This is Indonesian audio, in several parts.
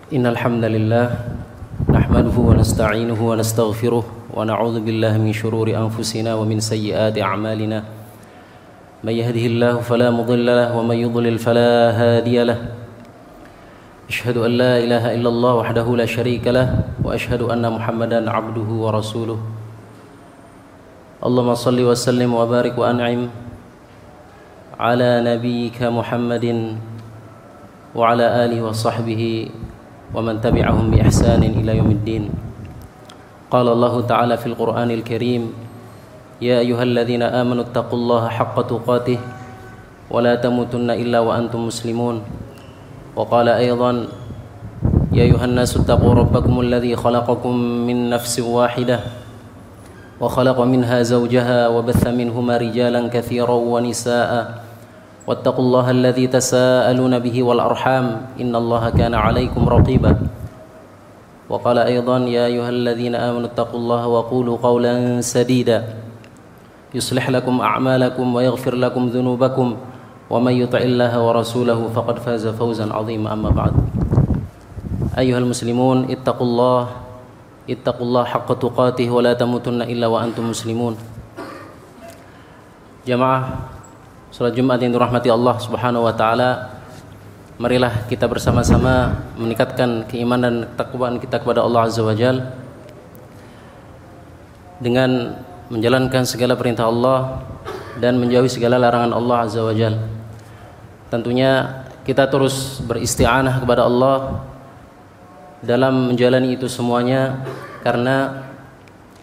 Innal hamdalillah nahmaduhu wa nasta'inuhu wa nastaghfiruh wa na'udzu billahi min shururi anfusina wa min sayyiati a'malina. May yahdihillahu fala mudilla lahu wa may yudlil fala hadiya lahu. Asyhadu an la ilaha illallah wahdahu la syarika lahu wa asyhadu anna Muhammadan 'abduhu wa rasuluh. Allahumma shalli wa sallim wa barik wa an'im ala nabiyyika Muhammadin wa ala alihi wa sahbihi ومن تبعهم بإحسان إلى يوم الدين. قال الله تعالى في القرآن الكريم: يا أيها الذين آمنوا اتقوا الله حق تقاته ولا تموتن إلا وأنتم مسلمون. وقال أيضا: يا أيها الناس اتقوا ربكم الذي خلقكم من نفس واحدة وخلق منها زوجها وبث منهما رجالا كثيرا ونساء واتقوا الله الذي تساءلون به والأرحام إن الله كان عليكم رقيبا. وقال أيضا: يا أيها الذين آمنوا اتقوا الله وقولوا قولا سديدا يصلح لكم أعمالكم ويغفر لكم ذنوبكم ومن يطع الله ورسوله فقد فاز فوزا عظيما. أما بعد، أيها المسلمون اتقوا الله حق تقاته ولا تموتن إلا وأنتم مسلمون. Jamaah salat Jumat yang dirahmati Allah Subhanahu wa taala, marilah kita bersama-sama meningkatkan keimanan dan ketakwaan kita kepada Allah Azza wa Jalla dengan menjalankan segala perintah Allah dan menjauhi segala larangan Allah Azza wa Jalla. Tentunya kita terus beristi'anah kepada Allah dalam menjalani itu semuanya, karena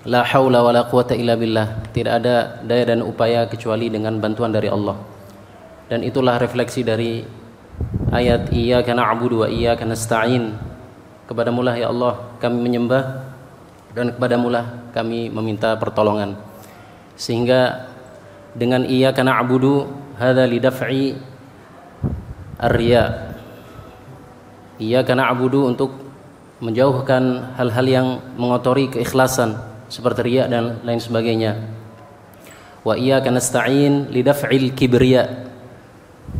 la haula wala quwata illa billah, tidak ada daya dan upaya kecuali dengan bantuan dari Allah. Dan itulah refleksi dari ayat iyyaka na'budu wa iyyaka nasta'in. Kepadamu lah ya Allah kami menyembah dan kepadamu lah kami meminta pertolongan. Sehingga dengan iyyaka na'budu hadza lidaf'i ar-riya. Iyyaka na'budu untuk menjauhkan hal-hal yang mengotori keikhlasan seperti riya dan lain sebagainya. Wa iyyaka nasta'in lidaf'il kibriya.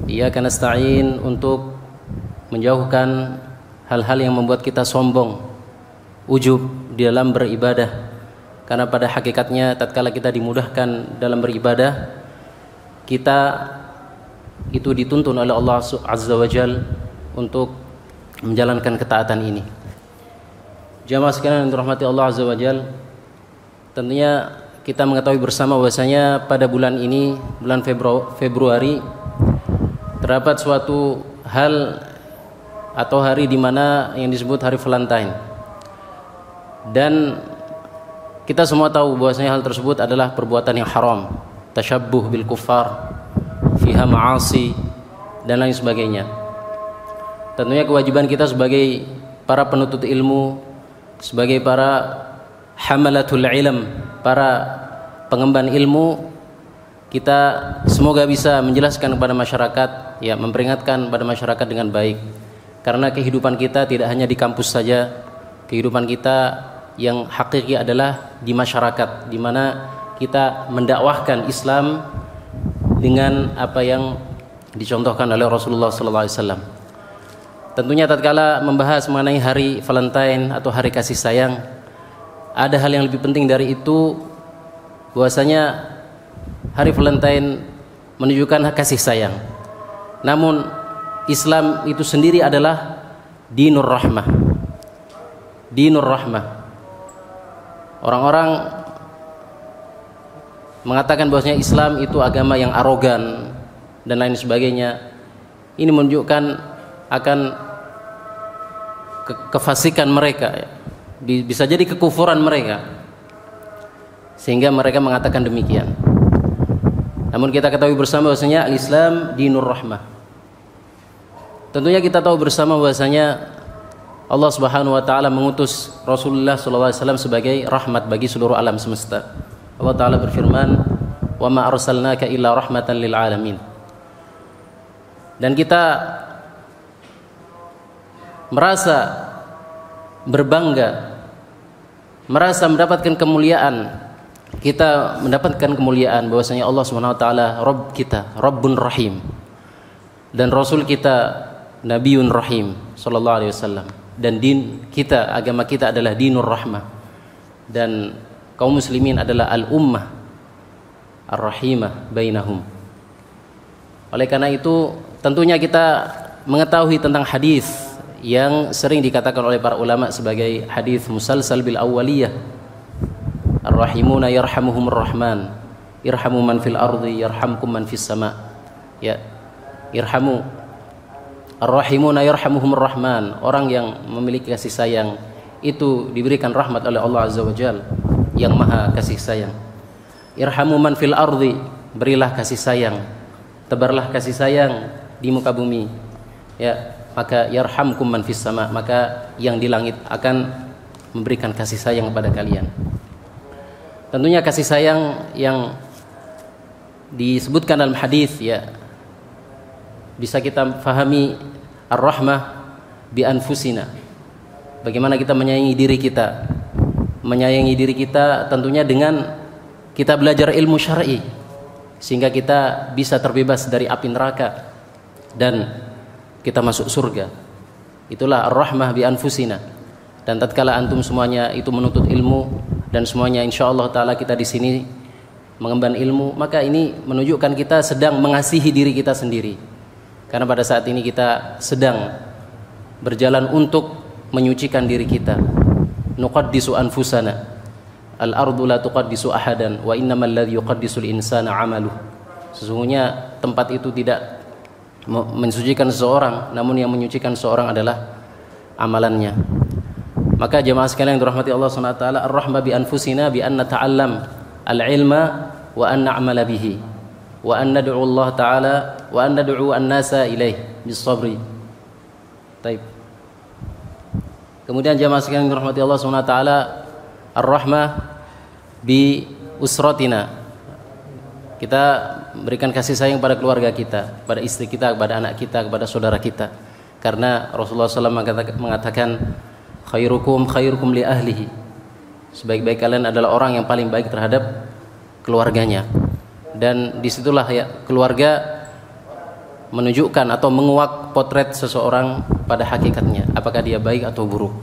Iyyaka nasta'in untuk menjauhkan hal-hal yang membuat kita sombong, ujub di dalam beribadah. Karena pada hakikatnya tatkala kita dimudahkan dalam beribadah, kita itu dituntun oleh Allah Azza wa Jalla untuk menjalankan ketaatan ini. Jamaah sekalian yang dirahmati Allah Azza wa Jalla, tentunya kita mengetahui bersama bahwasanya pada bulan ini, bulan Februari, terdapat suatu hal atau hari di mana yang disebut hari Valentine. Dan kita semua tahu bahwasanya hal tersebut adalah perbuatan yang haram, tasyabbuh bil kuffar, fiha ma'asi dan lain sebagainya. Tentunya kewajiban kita sebagai para penuntut ilmu, sebagai para hamalatul ilm, para pengemban ilmu, kita semoga bisa menjelaskan kepada masyarakat, ya, memperingatkan pada masyarakat dengan baik. Karena kehidupan kita tidak hanya di kampus saja, kehidupan kita yang hakiki adalah di masyarakat, di mana kita mendakwahkan Islam dengan apa yang dicontohkan oleh Rasulullah SAW. Tentunya tatkala membahas mengenai hari Valentine atau hari kasih sayang, ada hal yang lebih penting dari itu, bahwasanya hari Valentine menunjukkan kasih sayang. Namun Islam itu sendiri adalah dinur rahmah. Dinur rahmah. Orang-orang mengatakan bahwasanya Islam itu agama yang arogan dan lain sebagainya. Ini menunjukkan akan kefasikan mereka, bisa jadi kekufuran mereka, sehingga mereka mengatakan demikian. Namun kita ketahui bersama bahwasanya al-Islam dinur rahmah. Tentunya kita tahu bersama bahwasanya Allah Subhanahu wa taala mengutus Rasulullah SAW sebagai rahmat bagi seluruh alam semesta. Allah taala berfirman, "Wa ma arsalnaka illa rahmatan lil alamin." Dan kita merasa berbangga, merasa mendapatkan kemuliaan. Kita mendapatkan kemuliaan bahwasanya Allah Subhanahu wa taala Rabb kita, Rabbun Rahim. Dan Rasul kita Nabiun Rahim sallallahu alaihi wasallam. dan din kita, agama kita adalah dinur rahmah, dan kaum muslimin adalah al-ummah ar-rahimah bainahum. Oleh karena itu tentunya kita mengetahui tentang hadis yang sering dikatakan oleh para ulama sebagai hadis musalsal bil awwaliyah, ar-rahimuna yarhamuhumur rahman, irhamu man fil ardi yarhamkum man fis sama. Ya, irhamu ar-rahimuna yarhamuhumur rahman, orang yang memiliki kasih sayang itu diberikan rahmat oleh Allah Azza wa Jalla yang maha kasih sayang. Irhamu man fil ardi, berilah kasih sayang, tebarlah kasih sayang di muka bumi, ya, maka yarhamkum man fis sama, maka yang di langit akan memberikan kasih sayang kepada kalian. Tentunya kasih sayang yang disebutkan dalam hadis, ya, bisa kita fahami ar-rahmah bi anfusina, bagaimana kita menyayangi diri kita. Menyayangi diri kita tentunya dengan kita belajar ilmu syar'i sehingga kita bisa terbebas dari api neraka dan kita masuk surga. Itulah ar-rahmah bi anfusina. Dan tatkala antum semuanya itu menuntut ilmu dan semuanya insyaallah taala kita di sini mengemban ilmu, maka ini menunjukkan kita sedang mengasihi diri kita sendiri. Karena pada saat ini kita sedang berjalan untuk menyucikan diri kita. Nuqaddisu anfusana, al-ardu la tuqaddisu ahadan wa innamal ladzi yuqaddisul insana 'amaluh. Sesungguhnya tempat itu tidak mensucikan seseorang, namun yang menyucikan seseorang adalah amalannya. Maka jemaah sekalian yang dirahmati Allah Subhanahu wa taala, ar-rahmah bi anfusina bi an nata'allam al-ilma wa an na'mala bihi wa an nad'u Allah taala wa an nad'u an-nasa ilaih bis-sabri. Baik. Kemudian jemaah sekalian yang dirahmati Allah Subhanahu wa taala, ar-rahmah bi usratina. Kita berikan kasih sayang pada keluarga kita, pada istri kita, kepada anak kita, kepada saudara kita. Karena Rasulullah SAW mengatakan khairukum khairukum li ahlihi. Sebaik-baik kalian adalah orang yang paling baik terhadap keluarganya. Dan disitulah ya keluarga menunjukkan atau menguak potret seseorang pada hakikatnya, apakah dia baik atau buruk.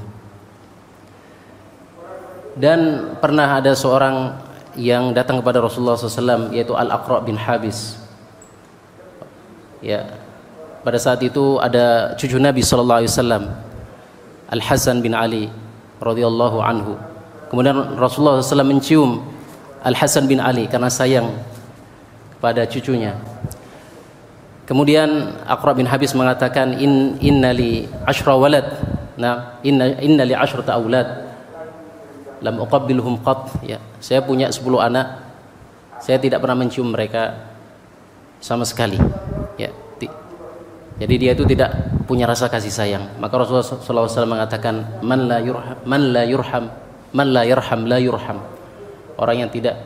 Dan pernah ada seorang yang datang kepada Rasulullah SAW, yaitu Al-Aqra' bin Habis. Ya, pada saat itu ada cucu Nabi SAW, Al-Hasan bin Ali radhiyallahu anhu. Kemudian Rasulullah SAW mencium Al-Hasan bin Ali karena sayang pada cucunya. Kemudian Aqra' bin Habis mengatakan, inna li 10 walad. Nah, inna li 10 aulad lam uqabbilhum qat. Ya, saya punya 10 anak. Saya tidak pernah mencium mereka sama sekali. Ya, jadi dia itu tidak punya rasa kasih sayang. Maka Rasulullah SAW mengatakan, man la yarham la yurham. Orang yang tidak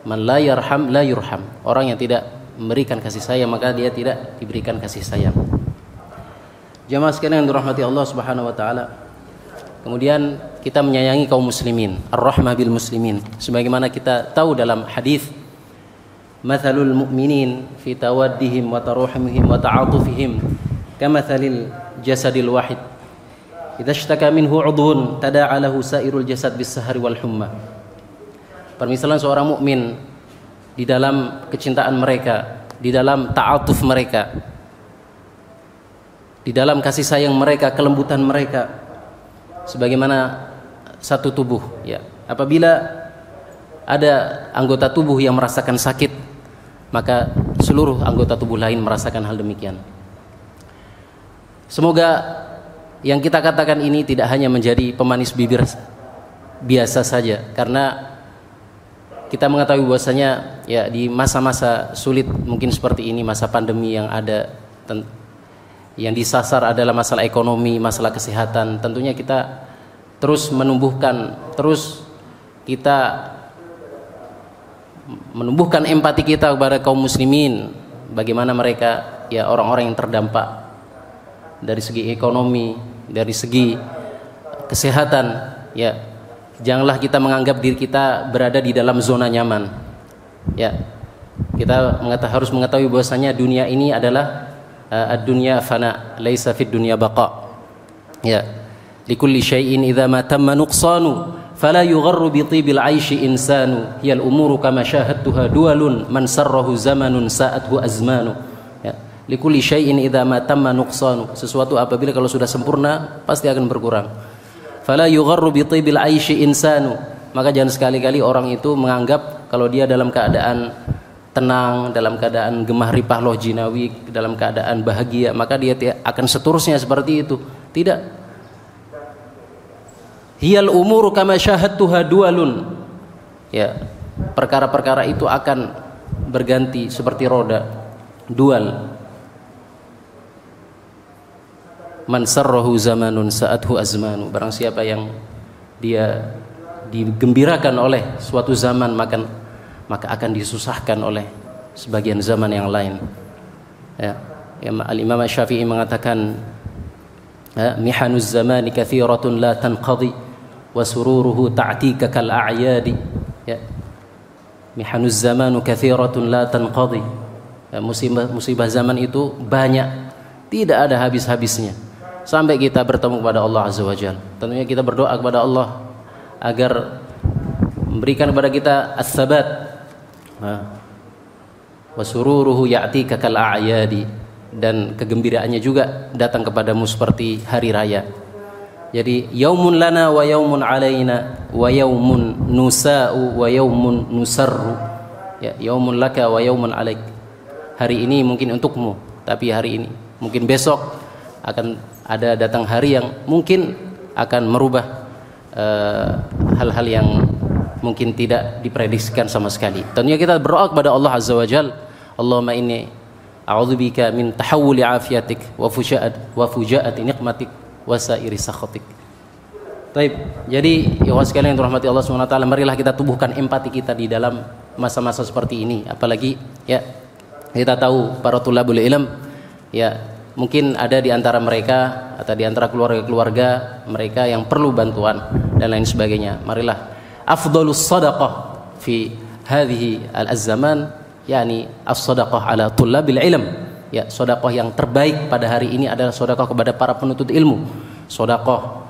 man la yarham la yurham. Orang yang tidak memberikan kasih sayang, maka dia tidak diberikan kasih sayang. Jamaah sekalian yang dirahmati Allah Subhanahu wa taala. Kemudian kita menyayangi kaum muslimin, ar-rahmah bil muslimin. Sebagaimana kita tahu dalam hadis, mathalul mu'minin fi tawaddihim wa taruhumihim wa ta'atufihim kamathalil jasadil wahid. Idza ishtaka minhu 'udhun tada'a lahu sa'irul jasad bis-sahari wal humma. Permisalan seorang mukmin di dalam kecintaan mereka, di dalam ta'atuf mereka, di dalam kasih sayang mereka, kelembutan mereka, sebagaimana satu tubuh. Ya, apabila ada anggota tubuh yang merasakan sakit, maka seluruh anggota tubuh lain merasakan hal demikian. Semoga yang kita katakan ini tidak hanya menjadi pemanis bibir biasa saja, karena kita mengetahui bahwasanya ya di masa-masa sulit mungkin seperti ini, masa pandemi yang ada, yang disasar adalah masalah ekonomi, masalah kesehatan. Tentunya kita terus menumbuhkan empati kita kepada kaum muslimin, bagaimana mereka ya orang-orang yang terdampak dari segi ekonomi, dari segi kesehatan. Ya, janganlah kita menganggap diri kita berada di dalam zona nyaman. Ya, kita harus mengetahui bahwasanya dunia ini adalah ad-dunya fana, laisa fid dunya baqa. Ya, likulli syai'in idza ma tamma nuqsanu fala yugharru bi tibil 'aishi insanu hiyal umuru kama syahadtuha dualun man sarrahu zamanun sa'athu azmanu. Ya, likulli syai'in idza ma tamma nuqsanu, sesuatu apabila kalau sudah sempurna pasti akan berkurang. Fala yugharru bi tibil 'aishi insanu, maka jangan sekali-kali orang itu menganggap kalau dia dalam keadaan tenang, dalam keadaan gemah ripah loh jinawi, dalam keadaan bahagia, maka dia akan seterusnya seperti itu. Tidak. Hiyal umuru kama syahadtuha dualun. Ya, perkara-perkara itu akan berganti seperti roda. Dual. Man sarrahu zamanun sa'athu azmanu. Barang siapa yang dia digembirakan oleh suatu zaman, maka akan disusahkan oleh sebagian zaman yang lain. Ya, Al-Imam Syafi'i mengatakan, mihanuz zamani kathiratun la tanqadi wa sururuhu ta'tika kal a'yadi. Ya, mihanuz zamanu kathiratun la tanqadi. Ya, musibah zaman itu banyak, tidak ada habis-habisnya sampai kita bertemu kepada Allah Azza wa Jalla. Tentunya kita berdoa kepada Allah agar memberikan kepada kita as-sabat. Wa sururuhu ya'tika kal a'yadi, dan kegembiraannya juga datang kepadamu seperti hari raya. Jadi yaumun lana wa yaumun alaina wa yaumun nusa'u wa yaumun nusarru. Ya, yaumun laka wa yaumun alaik. Hari ini mungkin untukmu, tapi hari ini mungkin besok akan ada datang hari yang mungkin akan merubah hal-hal yang mungkin tidak diprediksikan sama sekali. Tentunya kita berdoa kepada Allah Azza wa Jalla, Allahumma inni a'udzubika min tahawuli afiyatik wa fujaati niqmatik wa sairi sakhatik. Baik, jadi ya sekalian yang dirahmati Allah Subhanahu wa taala, marilah kita tubuhkan empati kita di dalam masa-masa seperti ini. Apalagi ya kita tahu para tulabul ilm, ya mungkin ada di antara mereka atau di antara keluarga-keluarga mereka yang perlu bantuan dan lain sebagainya. Marilah afdhalus sadaqah fi hadhihi al-zaman, yakni as-sadaqah ala tullabil ilm. Ya, sedekah yang terbaik pada hari ini adalah sedekah kepada para penuntut ilmu. Sedekah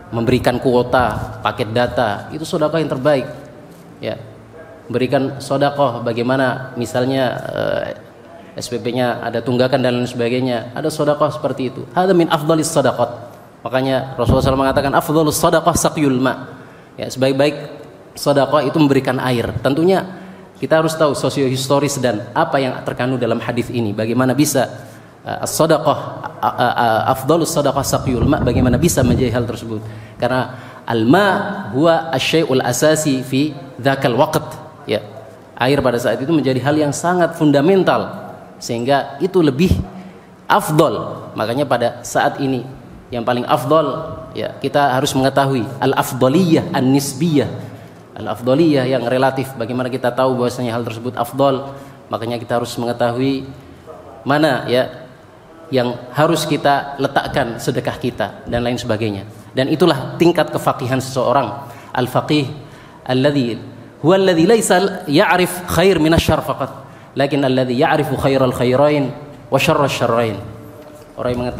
memberikan kuota, paket data, itu sedekah yang terbaik. Ya. Berikan sedekah bagaimana misalnya SPP-nya ada tunggakan dan lain sebagainya. Ada sedekah seperti itu. Hada min afdalis sadaqat. Makanya Rasulullah SAW mengatakan afdhalus sadaqah saqyul ma. Ya, sebaik-baik sedekah itu memberikan air. Tentunya kita harus tahu sosiohistoris dan apa yang terkandung dalam hadis ini. Bagaimana bisa as-sadaqah afdhalus sadaqah saqyul ma, bagaimana bisa menjadi hal tersebut? Karena al-ma huwa asy-syai'ul asasi fi dzakal waqt. Ya. Air pada saat itu menjadi hal yang sangat fundamental sehingga itu lebih afdal. Makanya pada saat ini yang paling afdal, ya, kita harus mengetahui al-afdaliyah an-nisbiyah. Al-afdaliyah yang relatif, bagaimana kita tahu bahwasanya hal tersebut afdal, makanya kita harus mengetahui mana ya yang harus kita letakkan sedekah kita dan lain sebagainya. Dan itulah tingkat kefaqihan seseorang. Al-faqih alladzi huwa alladzi laisa ya'rif khair min asy-syarr faqat, lakin alladzi ya'rifu khairal khairain wa syarras syarrain. Orang yang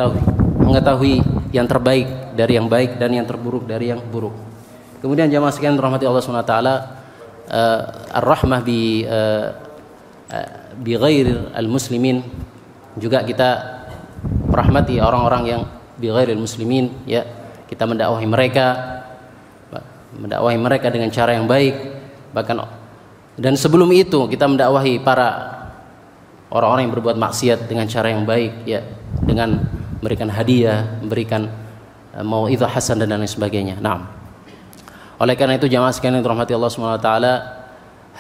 mengetahui yang terbaik dari yang baik dan yang terburuk dari yang buruk. Kemudian jamaah sekalian rahmati Allah Subhanahu wa taala, ar-rahmah bi ghairil al-muslimin, juga kita merahmati orang-orang yang bi ghairil muslimin, ya. Kita mendakwahi mereka dengan cara yang baik, bahkan dan sebelum itu kita mendakwahi para orang-orang yang berbuat maksiat dengan cara yang baik, ya, dengan memberikan hadiah, memberikan mau'izah hasan dan lain sebagainya. Naam. Oleh karena itu jamaah sekalian yang dirahmati Allah Subhanahu wa taala,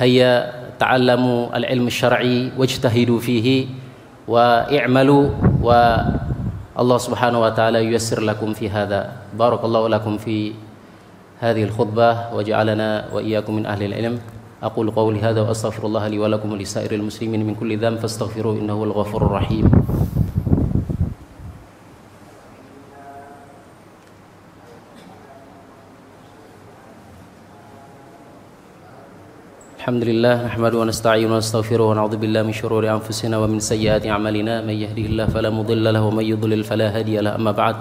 hayya ta'allamu al-ilm asy-syar'i wajtahidu fihi wa i'malu wa Allah Subhanahu wa taala yuyassir lakum fi hadza. Barakallahu lakum fi hadhihi al-khutbah wa ja'alana wa iyyakum min ahli al-ilm. Aqulu qawli hadza wa astaghfirullah li wa lakum wa li sa'iril muslimin min kulli dhanb fastaghfiruhu innahu al-ghafurur rahim. Alhamdulillah nahmaduhu wa nasta'inuhu wa nastaghfiruhu wa na'udzu billahi min shururi anfusina wa min sayyiati a'malina may yahdihillahu fala mudilla lahu wa may yudlil fala hadiya lahu. Amma ba'd.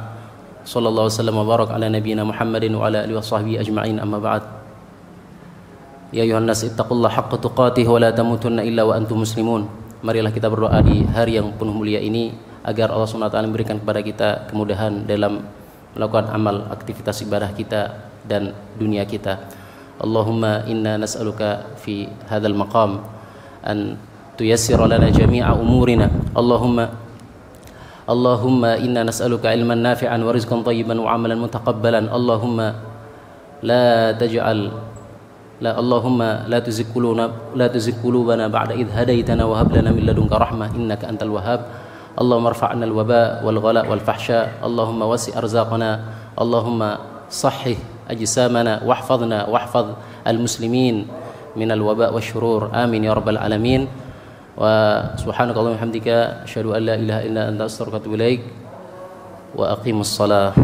sallallahu wasallam wa barak ala nabiyyina Muhammadin wa ala alihi washabbihi ajma'in, amma ba'd. Ya ayuhan nas ittaqullaha haqqa tuqatih wa la tamutunna illa wa antum muslimun. Marilah kita berdoa di hari yang penuh mulia ini agar Allah SWT memberikan kepada kita kemudahan dalam melakukan amal aktivitas ibadah kita dan dunia kita. Allahumma inna nas'aluka fi hadzal maqam an tuyassira lana jami'a umurina. Allahumma inna nas'aluka ilman nafi'an wa rizqan thayyiban wa amalan mutaqabbalan. Allahumma la tuzigh qulubana ba'da idh hadaytana wa hab lana min ladunka rahmah innaka antal wahhab. Allahumma irfa'na al-waba wal ghala wal fahsya. Allahumma wasi' arzaqana. Allahumma sahhih ajsamana wahfadhna wahfadh al-muslimin min al-waba wasyurur. Amin ya rabbal alamin. Wa subhanakallahumma hamdika asyhadu an la ilaha illa anta astaghfiruka wa atubu ilaik. Wa aqimus shalah.